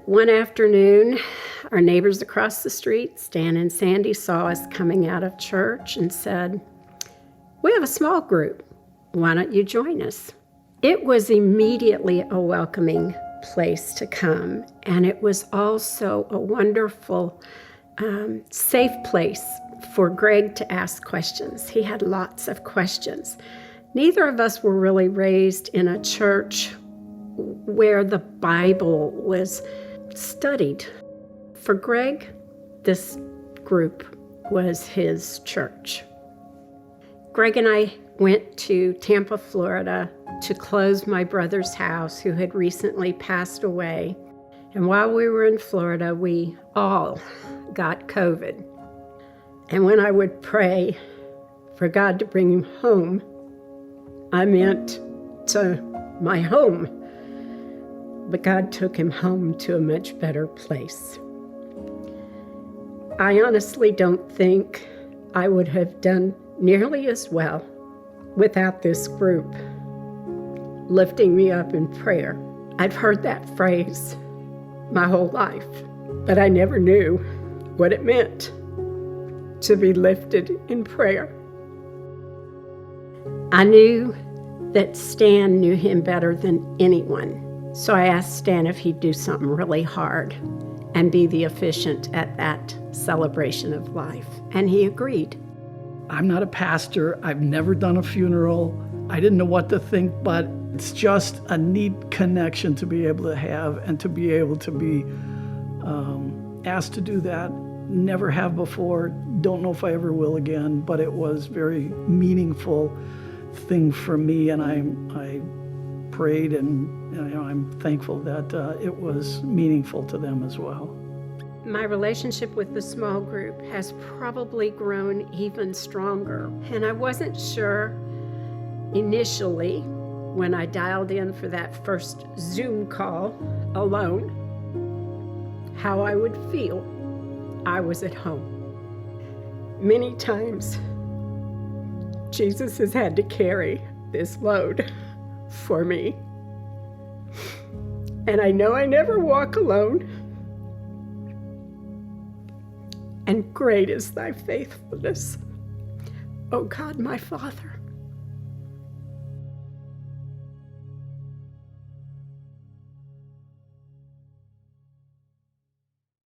One afternoon, our neighbors across the street, Stan and Sandy, saw us coming out of church and said, "We have a small group. Why don't you join us?" It was immediately a welcoming place to come, and it was also a wonderful, safe place for Greg to ask questions. He had lots of questions. Neither of us were really raised in a church where the Bible was studied. For Greg, this group was his church. Greg and I went to Tampa, Florida to close my brother's house, who had recently passed away. And while we were in Florida, we all got COVID. And when I would pray for God to bring him home, I meant to my home. But God took him home to a much better place. I honestly don't think I would have done nearly as well without this group lifting me up in prayer. I've heard that phrase my whole life, but I never knew what it meant to be lifted in prayer. I knew that Stan knew him better than anyone. So I asked Stan if he'd do something really hard and be the officiant at that celebration of life. And he agreed. I'm not a pastor. I've never done a funeral. I didn't know what to think, but it's just a neat connection to be able to have and to be able to be asked to do that. Never have before. Don't know if I ever will again, but it was very meaningful thing for me, and I prayed, and I'm thankful that it was meaningful to them as well. My relationship with the small group has probably grown even stronger, and I wasn't sure initially when I dialed in for that first Zoom call alone how I would feel. I was at home. Many times Jesus has had to carry this load for me. And I know I never walk alone. And great is thy faithfulness, O God, my Father.